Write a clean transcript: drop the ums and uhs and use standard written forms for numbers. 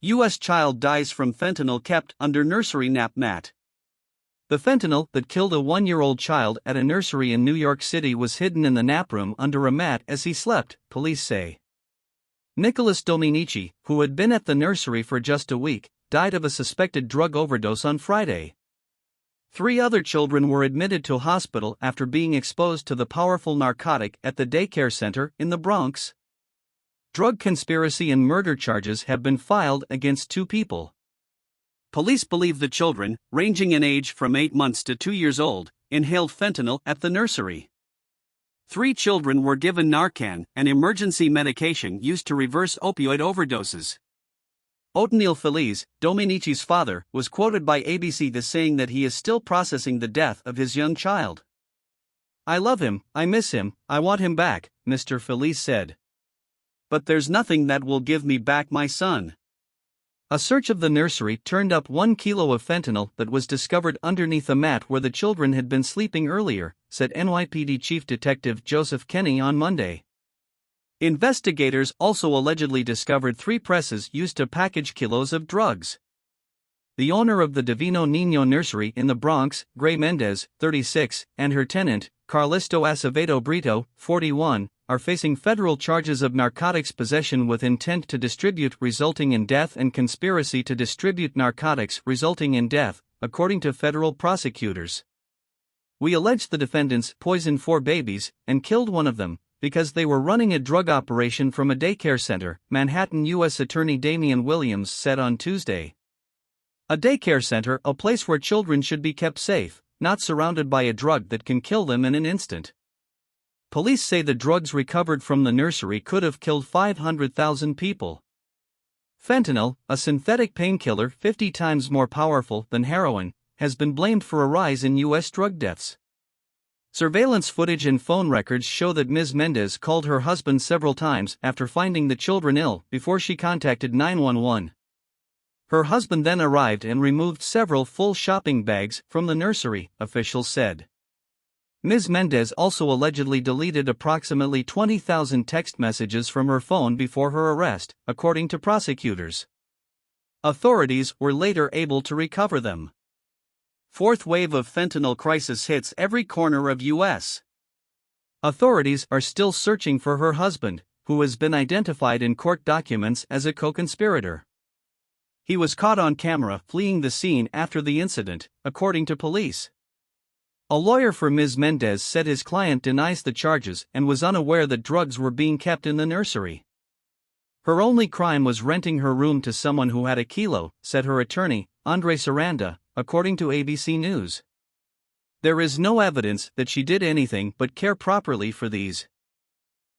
U.S. child dies from fentanyl kept under nursery nap mat. The fentanyl that killed a 1-year-old child at a nursery in New York City was hidden in the nap room under a mat as he slept, police say. Nicholas Dominici, who had been at the nursery for just a week, died of a suspected drug overdose on Friday. 3 other children were admitted to hospital after being exposed to the powerful narcotic at the daycare center in the Bronx. Drug conspiracy and murder charges have been filed against 2 people. Police believe the children, ranging in age from 8 months to 2 years old, inhaled fentanyl at the nursery. 3 children were given Narcan, an emergency medication used to reverse opioid overdoses. Otoniel Feliz, Dominici's father, was quoted by ABC as saying that he is still processing the death of his young child. "I love him, I miss him, I want him back," Mr. Feliz said. "But there's nothing that will give me back my son." A search of the nursery turned up 1 kilo of fentanyl that was discovered underneath a mat where the children had been sleeping earlier, said NYPD Chief Detective Joseph Kenny on Monday. Investigators also allegedly discovered 3 presses used to package kilos of drugs. The owner of the Divino Niño nursery in the Bronx, Gray Mendez, 36, and her tenant, Carlisto Acevedo Brito, 41, are facing federal charges of narcotics possession with intent to distribute resulting in death and conspiracy to distribute narcotics resulting in death, according to federal prosecutors. "We allege the defendants poisoned 4 babies and killed one of them because they were running a drug operation from a daycare center," Manhattan U.S. Attorney Damian Williams said on Tuesday. "A daycare center, a place where children should be kept safe, not surrounded by a drug that can kill them in an instant." Police say the drugs recovered from the nursery could have killed 500,000 people. Fentanyl, a synthetic painkiller 50 times more powerful than heroin, has been blamed for a rise in U.S. drug deaths. Surveillance footage and phone records show that Ms. Mendez called her husband several times after finding the children ill before she contacted 911. Her husband then arrived and removed several full shopping bags from the nursery, officials said. Ms. Mendez also allegedly deleted approximately 20,000 text messages from her phone before her arrest, according to prosecutors. Authorities were later able to recover them. 4th wave of fentanyl crisis hits every corner of U.S. Authorities are still searching for her husband, who has been identified in court documents as a co-conspirator. He was caught on camera fleeing the scene after the incident, according to police. A lawyer for Ms. Mendez said his client denies the charges and was unaware that drugs were being kept in the nursery. Her only crime was renting her room to someone who had a kilo, said her attorney, Andre Saranda, according to ABC News. There is no evidence that she did anything but care properly for these